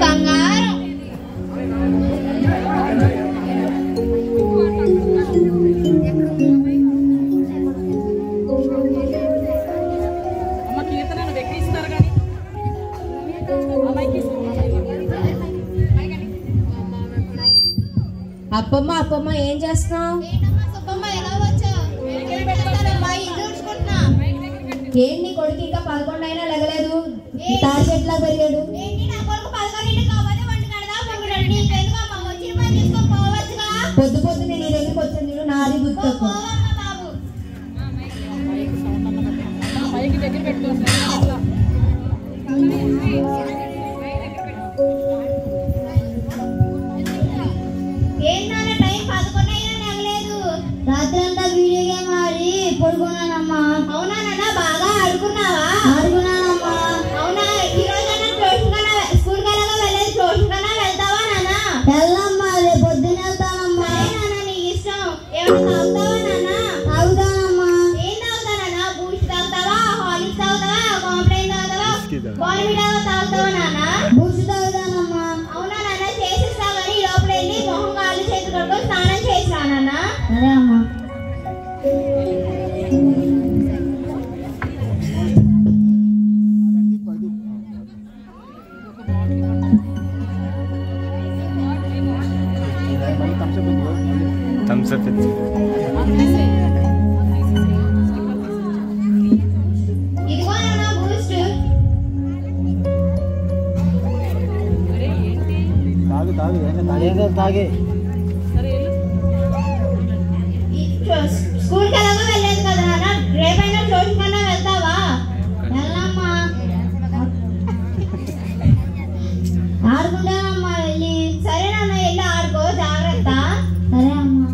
బంగారం అప్పమ్మ అప్పమ్మ ఏం చేస్తున్నావు? ఏంటి కొడుకు ఇంకా 11 అయినా లెగలేదు, టార్గెట్ లా పెరిగాడు. పొద్దు పొద్దునే నీ దగ్గరికి వచ్చింది నాది గుర్తు. రాత్రి అంతా వీడియో గేమ్ ఆడి పడుకున్నానమ్మా. అవునా నాన్న, బాగా ఆడుకున్నావా? ఆడుకున్నానమ్మా. అవునా, ఈ రోజైనా స్కూల్ కన్నా వెళ్ళేది ట్యూషన్ కన్నా వెళ్తావా నాన్న? వెళ్ళమ్మా, రేపు పొద్దున్న వెళ్తానమ్మా. నాన్న నీ ఇష్టం. ఏమైనా తాగుతావా నాన్న? తాగుతానమ్మా. ఏం తాగుతా నాన్న? బూస్ట్ తాగుతావా, హార్లిక్స్ తాగుతావా, కాంప్లైన్ తాగుతావా, బార్న్విటా తాగుతావా నాన్న? బూస్ట్ తాగుతానమ్మా. అవునా నాన్న, చేసిస్తా కానీ లోపల వెళ్ళి మొహం కాళ్ళు చేతులు కడుక్కొని స్నానం చేసిరా నాన్న. సరే అమ్మా. థమ్స్అప్ ఇదిగో నాన్న బూస్ట్. తాగే స్కూల్కి ఎలాగో వెళ్ళలేదు కదా నాన్న, రేపైనా ట్యూషన్ కన్నా వెళ్తావా? వెళ్ళమ్మా. ఆడుకుంటానమ్మా వెళ్ళి. సరే నాన్న, వెళ్ళి ఆడుకో, జాగ్రత్త. సరే అమ్మా.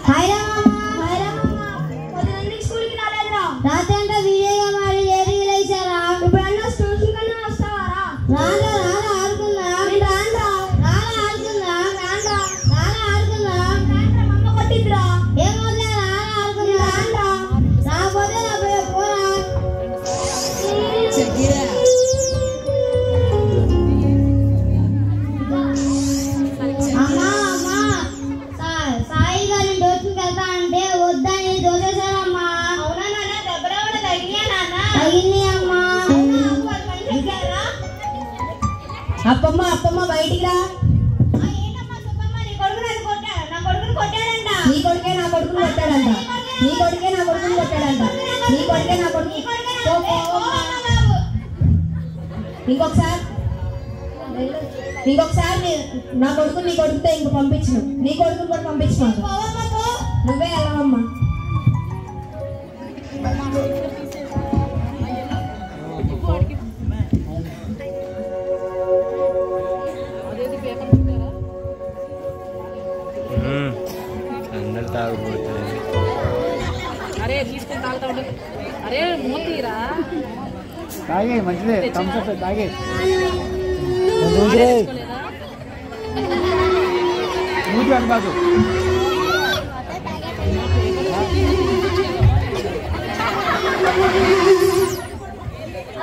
హాయ్ రామమ్మ. హాయ్ రామమ్మ. పొద్దున్నే స్కూల్కి రాలేదురా? రాత్రి అంతా వీడియో గేమ్ ఆడి ఏది లేచారా? ఇప్పుడన్నా ట్యూషన్ కన్నా వస్తావారా? రాగా రాగా ఆడుకుందా. నేను రానురా. రాగా ఆడుకుందా. రానురా. రాగా ఆడుకుందా. రానురా, మమ్మ కొట్టిద్దిరా. ఏం వదిలే రాగా ఆడుకుందా. రానురా. రాకపోతే నా పోరా. అమ్మా అమ్మా, సాయి గారి ట్యూషన్కి వెళ్తా అంటే వద్దని దోసేశారమ్మా. అవునా నాన్న, దెబ్బలు కూడా తగిలియా నాన్న? తగింది అమ్మా. అవునా, వాళ్ళు పని చేశారా? అప్పమ్మ అప్పమ్మ బయటికి రా. ఏంటమ్మా సుబ్బమ్మ, నీ కొడుకు నన్ను కొట్టాడు. నా కొడుకుని కొట్టాడంట. నీ కొడుకే నా కొడుకుని కొట్టాడంట. నీ కొడుకే నా కొడుకుని కొట్టాడంట. నీ కొడుకే నా కొడుకు. ఇంకొకసారి నా కొడుకు నీ కొడుకుతో ఇంక పంపించను. నీ కొడుకుని కూడా పంపించు. నువ్వే వెళ్ళవమ్మా. అందరు తాగుపోతారు. అరే తీసుకొని తాగుతా ఉండే. అరే మూతీరా తాగే మంచిదే. థమ్స్అప్ తాగే. మూతి అనబాకు.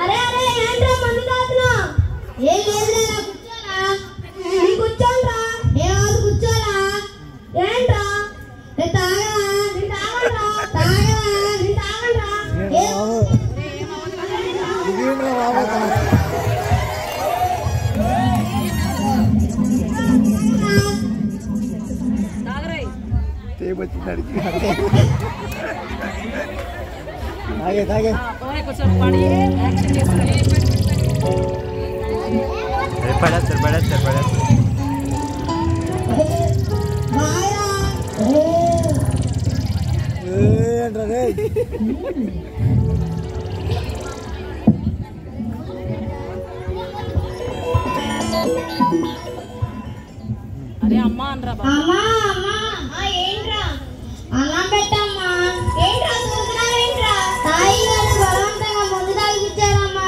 అరే అరే ఏంట్రా మందు తాగుతున్నా? ఏం లేదురా, కూర్చోరా. నీ కూర్చోండ్రా. ఏమవుతుంది కూర్చోరా. ఏంట్రా నేను తాగరా. నేను తాగరా. తాగరా. నేను తాగరా. తాగే తాగే. కొంచెం పడి యాక్షన్ చేసుకొని పడేస్తారు. అరే అమ్మా అనరా బాబు. అమ్మా అమ్మా ఏంట్రా? అన్నం పెట్టమ్మా. ఏంట్రా చూస్తున్నావేంట్రా? సాయి గారు బలవంతంగా మందు తాగిపించారమ్మా.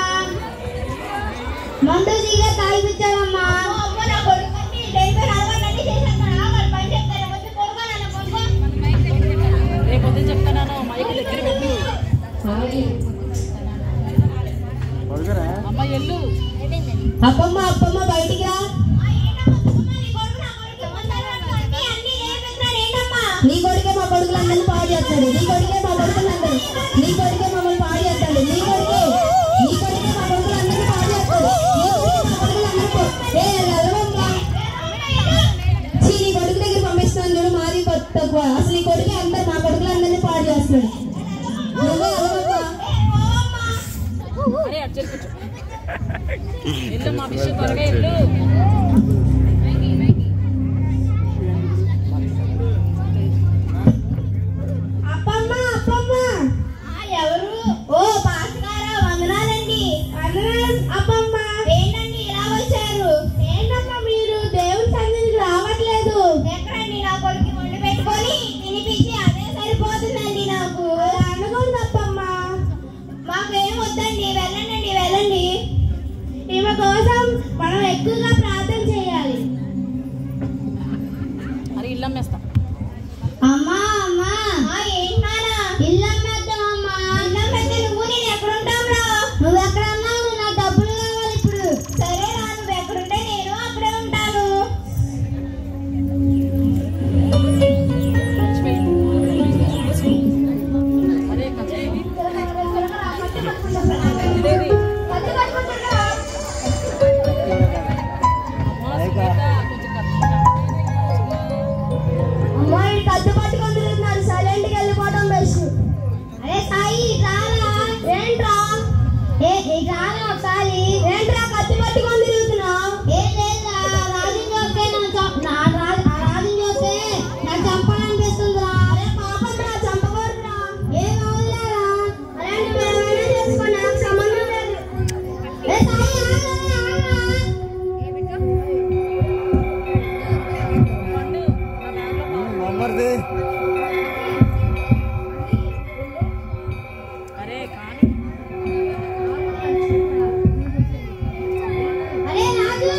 మందు దిగే తాగిపించారమ్మా. అమ్మ, నా కొడుకుని డెలివరీ అలవాటు చేసేస్తాను. వాళ్ళు పని చెప్తారు. వచ్చి కొడుకో నాన్న, కొడుకో. రేపు పొద్దున్న చెప్తాను, మైక్ దగ్గర పెట్టి. అమ్మ ఎల్లు. అప్పమ్మ అప్పమ్మ బయటికి రా. నీ కొడుకే మా కొడుకులందరినీ పాడు చేస్తాడు. నీ కొడుకే మా కొడుకులందరూ నీ కొడుకే మమ్మల్ని పాడు చేస్తాడు. నీ కొడుకే మా కొడుకులందరినీ పాడు చేస్తాడు. నీ కొడుకు దగ్గర పంపిస్తున్నాను చూడు. మాది తక్కువ. అసలు నీ కొడుకే అందరు మా కొడుకులందరినీ పాడు చేస్తాడు. నువ్వే అలవమ్మా. అరే అటు కూర్చో. ఎల్లు మా విషయం త్వరగా ఎల్లు. ఎవరు? ఓ భాస్కరా, వందనాలండి. అబ్బమ్మ ఏంటండి ఇలా వచ్చారు? ఏంటమ్మా మీరు దేవుని సన్నిధికి రావట్లేదు? ఎక్కడండి? నా కొడుకు వండి పెట్టుకొని తినిపించి అదే సరిపోతుందండి నాకు. అనకూడదు అబ్బమ్మ. మాకేం వద్దండి, వెళ్ళండి వెళ్ళండి. ఈమె కోసం మనం ఎక్కువగా ప్రార్థన చేయాలి. అరే ఇల్లు అమ్మేస్తా. అమ్మా అమ్మా ఏంటన్నా? ఇల్లు అమ్మేద్దామమ్మా. ఇల్లు అమ్మేస్తే నువ్వు నేను ఎక్కడ ఉంటావురా? నువ్వు ఎక్కడ ఉన్నావు? నాకు డబ్బులు కావాలి ఇప్పుడు. సరే రా, నువ్వు ఎక్కడుంటే నేను అక్కడే ఉంటాను. అరే కచేరి అమ్మాయి కత్తి పట్టుకొని తిరుగుతున్నారు. సైలెంట్కి వెళ్ళిపోవడం బెస్ట్. అరే సాయి రారా. ఏంట్రా? రారా ఒకసారి. ఏంట్రా కత్తి పట్టుకొని తిరుగుతున్నావు? ఏం లేదా, రాజుని చూస్తే రాజుని చూస్తే నాకు చంపాలనిపిస్తుందిరా. అరే పాపం రా, చంపకూడదురా. ఏం అవులేరా, అలాంటి ఏమైనా చేసుకో, నాకు సంబంధం లేదు. ఏ సాయి అరే కానీ అరే రాజు.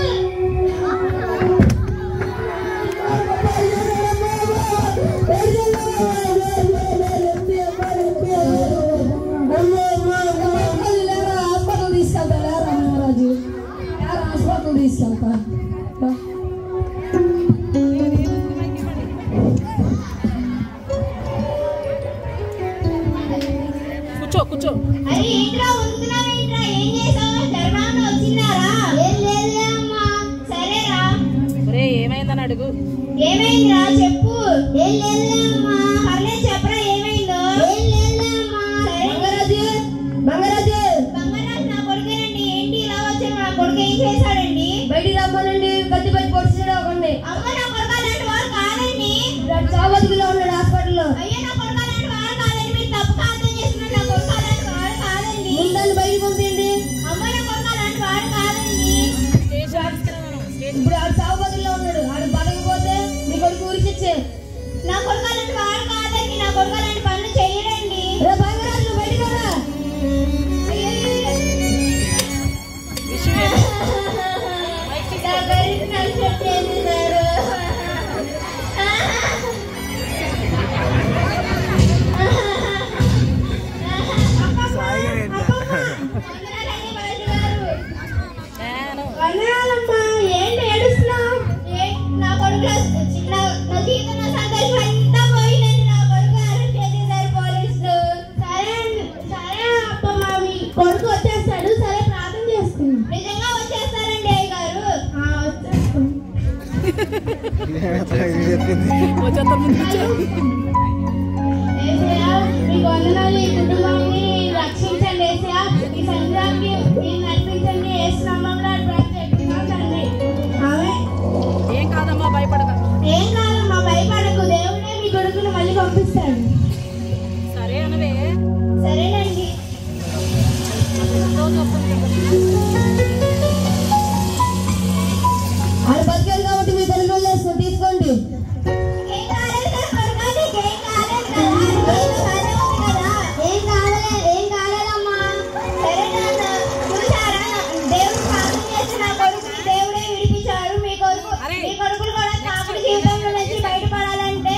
హాస్పిటల్ తీసుకెళ్తా రాజు. హాస్పిటల్ తీసుకెళ్తా. కూర్చో. అరే ఏంట్రా వస్తున్నావేంట్రా? ఏం చేసావు? ధర్మాన్ని వచ్చిందారా? ఏం లేదులే అమ్మా. సరేరా. ఒరే ఏమైందని అడుగు. ఏమైందిరా చెప్పు. ఏం లేదులే అమ్మా. పర్లేదు చెప్పరా ఏమైందో. ఏం లేదులే అమ్మా. సరే బంగారాజు నా కొడుకేనండి. ఏంటి ఇలా వచ్చారు? నా కొడుకు ఏం చేశాడండి? బయటికి రమ్మనండి. కత్తి పట్టి పొడిచాడు అవ్వండి. అమ్మ నా కొడుకు అలాంటి వాడు కాదండి. చావతిలో ఉన్నాడు హాస్పిటల్లో. అయ్యో నా కొడుకు అలాంటి వాడు కాదండి. మీరు తప్పుగా అర్థం చేస్తున్నారు. నా కొడుకు అలాంటి వాడు కాదండి. ముందని బయటికి పంపించండి. అమ్మ నా కొడుకు అలాంటి వాడు కాదండి. ఇప్పుడు ఆడు చావతిలో ఉన్నాడు. ఆడు బతకపోతే మీ కొడుకు ఊరికిచ్చే. నా కొడుకు అలాంటి వాడు కాదండి. నా కొడుకు అలాంటి పనులు చేయడండి. బంగారాజు బయటికి రా. ఏంటి ఏడుస్తున్నావు? నా కొడుకు నా జీవితం నా సంతోషం అంతా పోయిందండి. నా కొడుకు అరెస్ట్ చేసేసారు పోలీసులు. సరే అప్పమ్మ, మీ కొడుకు వచ్చేస్తాడు. సరే ప్రార్థన చేసుకున్నాం. నిజంగా వచ్చేస్తారండి అయ్య గారు? వచ్చేస్తాం. మీకు వందనాలు. ఈ కుటుంబాన్ని రక్షించండి ఏసయ్యా. ఈ సంఘానికి మీరు నడిపించండి. ఏసునామములో ప్రార్థిస్తున్నాం తండ్రి. ఆమేన్. ఏం కాదమ్మా భయపడక. ఏం కాదమ్మా భయపడకు. దేవుడే మీ కొడుకును మళ్ళీ పంపిస్తాడు. సరే అనవే. సరేనండి. ఆడు బతికాడు కాబట్టి మీ కొడుకు వదిలేసుకోండి. తీసుకోండి. ఏం కాలేదు కదా కొడుకా, నీకేం కాలేదు కదా? నీకు బానే ఉంది కదా? ఏం కాలేదమ్మా. సరే నాన్న, చూసారా? దేవుడు ప్రార్థన చేసి నా కొడుకుని దేవుడే విడిపించాడు. మీ కొడుకులు కూడా తాగుడు జీవితంలో నుంచి బయటపడాలంటే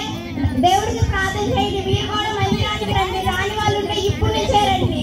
దేవుడికి ప్రార్థన చేయండి. మీరు కూడా మందిరానికి రండి. రాని వాళ్ళు ఉంటే ఇప్పుడు నుంచే రండి.